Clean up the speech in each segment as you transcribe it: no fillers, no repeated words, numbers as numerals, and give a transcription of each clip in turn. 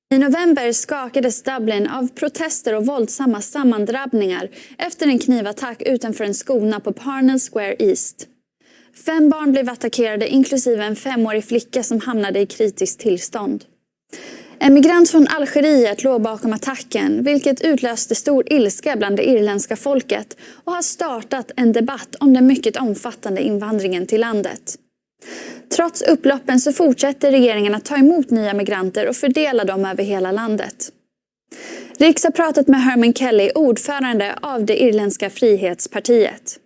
I november skakades Dublin av protester och våldsamma sammandrabbningar efter en knivattack utanför en skola på Parnell Square East. 5 barn blev attackerade, inklusive en 5-årig flicka som hamnade i kritiskt tillstånd. En migrant från Algeriet låg bakom attacken, vilket utlöste stor ilska bland det irländska folket och har startat en debatt om den mycket omfattande invandringen till landet. Trots upploppen så fortsätter regeringen att ta emot nya migranter och fördela dem över hela landet. Riks har pratat med Hermann Kelly, ordförande av det irländska frihetspartiet.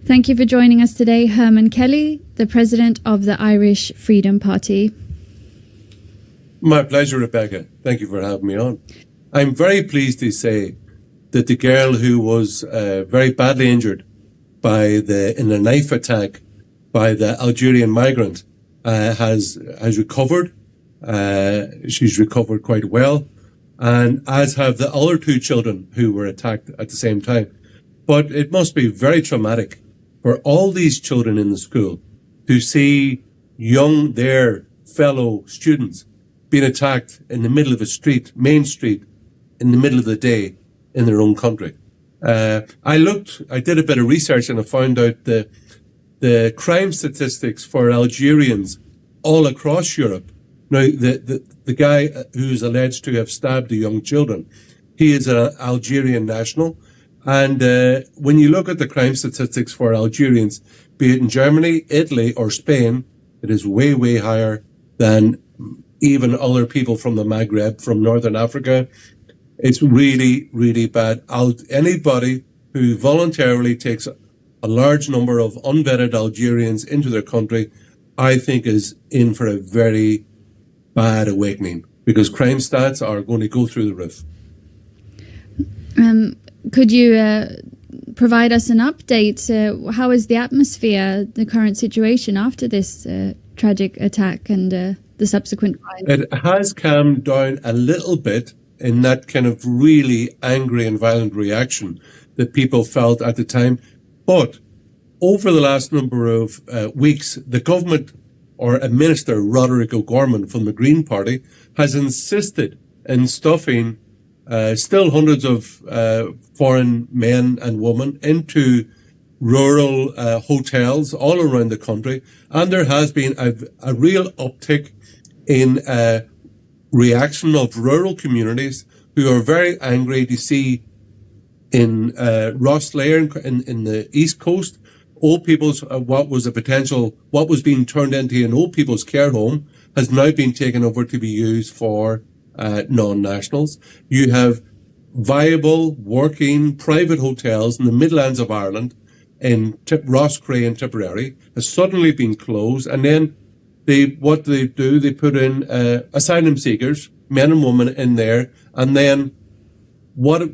Thank you for joining us today, Hermann Kelly, the president of the Irish Freedom Party. My pleasure, Rebecca. Thank you for having me on. I'm very pleased to say that the girl who was very badly injured in a knife attack by the Algerian migrant has recovered. She's recovered quite well, and as have the other 2 children who were attacked at the same time. But it must be very traumatic for all these children in the school to see their fellow students being attacked in the middle of a street, main street, in the middle of the day in their own country. I did a bit of research and I found out the crime statistics for Algerians all across Europe. Now, the guy who's alleged to have stabbed the young children, he is an Algerian national. And when you look at the crime statistics for Algerians, be it in Germany, Italy, or Spain, it is way, way higher than even other people from the Maghreb, from Northern Africa. It's really, really bad. Anybody who voluntarily takes a large number of unvetted Algerians into their country, I think is in for a very bad awakening, because crime stats are going to go through the roof. Could you provide us an update? How is the atmosphere, the current situation after this tragic attack and the subsequent violence? It has calmed down a little bit in that kind of really angry and violent reaction that people felt at the time. But over the last number of weeks, the government, or a minister, Roderick O'Gorman from the Green Party, has insisted in stuffing still hundreds of foreign men and women into rural hotels all around the country. And there has been a real uptick in reaction of rural communities who are very angry to see in Rosslare in the East Coast, old people's, what was being turned into an old people's care home has now been taken over to be used for non-nationals. You have viable, working, private hotels in the Midlands of Ireland, in Rosscray and Tipperary, has suddenly been closed. And then they put in asylum seekers, men and women in there. And then what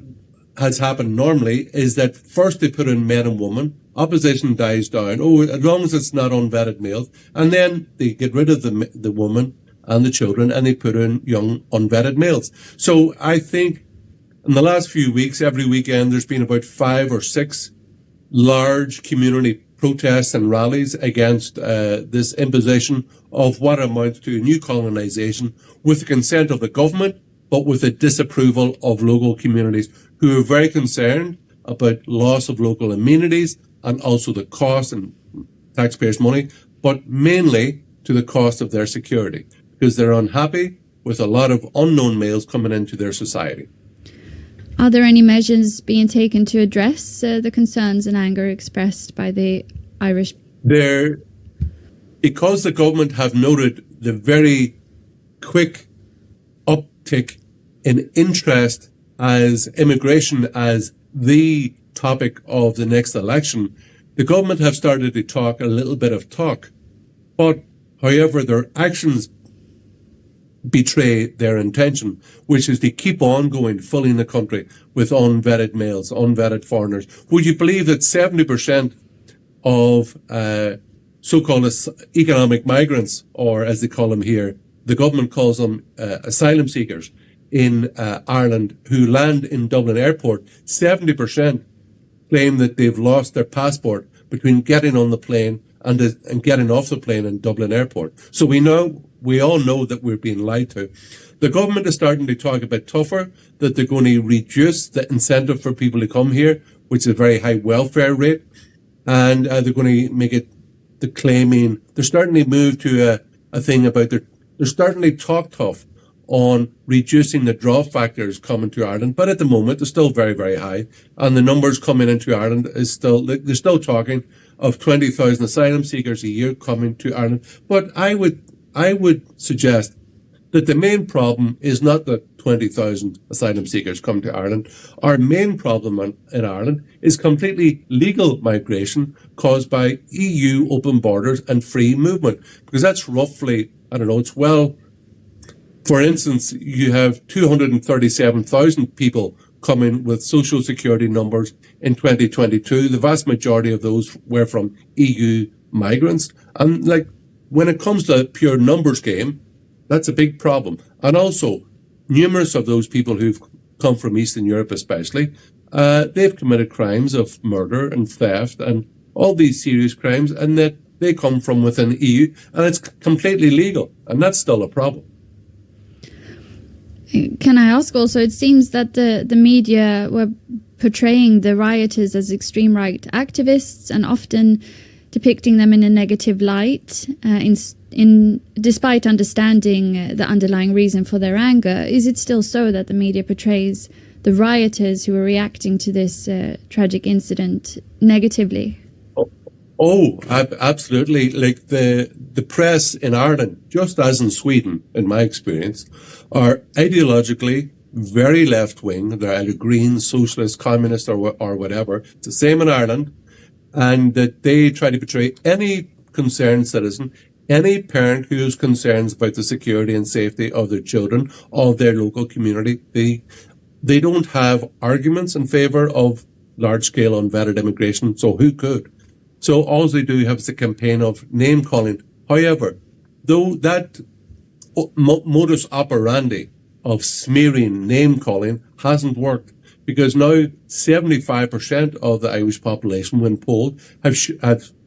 has happened normally is that first they put in men and women, opposition dies down, as long as it's not unvetted males, and then they get rid of the woman and the children and they put in young unvetted males. So I think in the last few weeks, every weekend, there's been about 5 or 6 large community protests and rallies against this imposition of what amounts to a new colonisation with the consent of the government, but with the disapproval of local communities who are very concerned about loss of local amenities and also the cost and taxpayers' money, but mainly to the cost of their security, because they're unhappy with a lot of unknown males coming into their society. Are there any measures being taken to address the concerns and anger expressed by the Irish? Because the government have noted the very quick uptick in interest as immigration as the topic of the next election, the government have started to talk a little bit of talk. But, however, their actions betray their intention, which is to keep on going, filling the country with unvetted males, unvetted foreigners. Would you believe that 70% of so-called economic migrants, or as they call them here, the government calls them asylum seekers in Ireland, who land in Dublin Airport, 70% claim that they've lost their passport between getting on the plane and getting off the plane in Dublin Airport. So we know we all know that we're being lied to. The government is starting to talk a bit tougher, that they're going to reduce the incentive for people to come here, which is a very high welfare rate, and they're going to make it the claiming. They're starting to move to a thing about they're starting to talk tough on reducing the draw factors coming to Ireland, but at the moment they're still very, very high, and the numbers coming into Ireland is still, they're still talking of 20,000 asylum seekers a year coming to Ireland. But I would suggest that the main problem is not that 20,000 asylum seekers come to Ireland. Our main problem in Ireland is completely legal migration caused by EU open borders and free movement, because that's roughly, I don't know, it's well, for instance, you have 237,000 people coming with social security numbers in 2022. The vast majority of those were from EU migrants. And like, when it comes to a pure numbers game, that's a big problem. And also, numerous of those people who've come from Eastern Europe especially, they've committed crimes of murder and theft and all these serious crimes, and that they come from within the EU, and it's completely legal, and that's still a problem. Can I ask also, it seems that the media were portraying the rioters as extreme right activists and often depicting them in a negative light, despite understanding the underlying reason for their anger. Is it still so that the media portrays the rioters who are reacting to this tragic incident negatively? Oh, absolutely. Like the press in Ireland, just as in Sweden, in my experience, are ideologically very left-wing. They're either green, socialist, communist, or whatever. It's the same in Ireland. And that they try to portray any concerned citizen, any parent who has concerns about the security and safety of their children, of their local community. They don't have arguments in favour of large-scale unvetted immigration, so who could? So all they do have is a campaign of name-calling. However, though that modus operandi of smearing, name-calling hasn't worked, because now 75% of the Irish population, when polled, have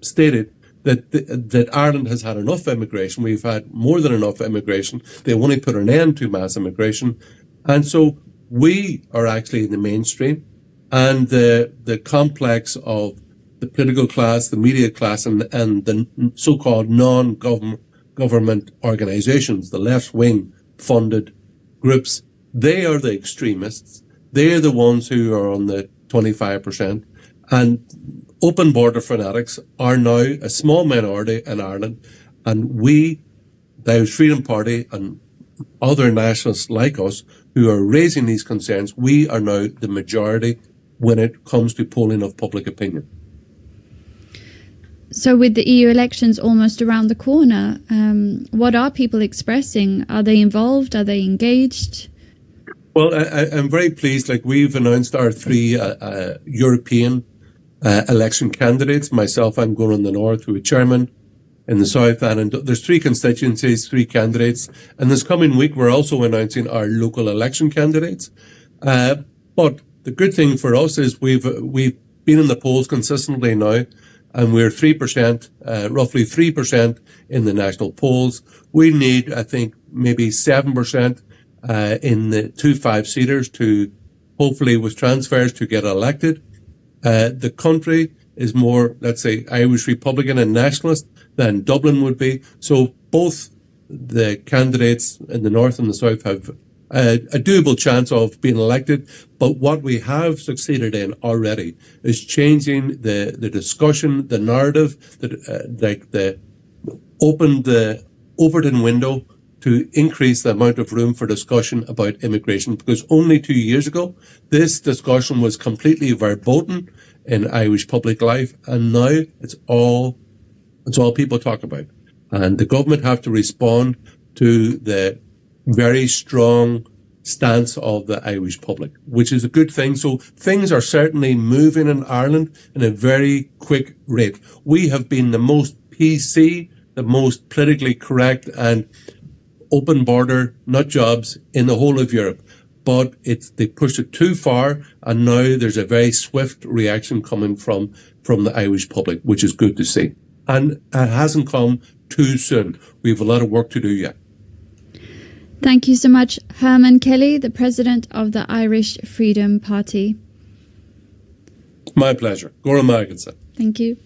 stated that Ireland has had enough immigration. We've had more than enough immigration. They want to put an end to mass immigration. And so we are actually in the mainstream, and the complex of the political class, the media class, and the so-called non-government organizations, the left-wing funded groups, they are the extremists. They are the ones who are on the 25%. And open border fanatics are now a small minority in Ireland. And we, the Irish Freedom Party and other nationalists like us who are raising these concerns, we are now the majority when it comes to polling of public opinion. So with the EU elections almost around the corner, what are people expressing? Are they involved? Are they engaged? Well, I'm very pleased. Like, we've announced our three European election candidates. Myself, I'm going in the north to a chairman. In the south, and there's three constituencies, three candidates. And this coming week, we're also announcing our local election candidates. But the good thing for us is we've been in the polls consistently now, and we're 3%, roughly 3% in the national polls. We need, I think, maybe 7% in the 2 5-seaters to hopefully, with transfers, to get elected. The country is more, let's say, Irish Republican and nationalist than Dublin would be. So both the candidates in the north and the south have a doable chance of being elected. But what we have succeeded in already is changing the discussion, the narrative, the open the Overton window to increase the amount of room for discussion about immigration. Because only 2 years ago, this discussion was completely verboten in Irish public life, and now it's all people talk about. And the government have to respond to the very strong stance of the Irish public, which is a good thing. So things are certainly moving in Ireland in a very quick rate. We have been the most PC, the most politically correct and open border nut jobs in the whole of Europe. But they pushed it too far, and now there's a very swift reaction coming from the Irish public, which is good to see. And it hasn't come too soon. We have a lot of work to do yet. Thank you so much, Hermann Kelly, the president of the Irish Freedom Party. My pleasure. Gora Magadsa. Thank you.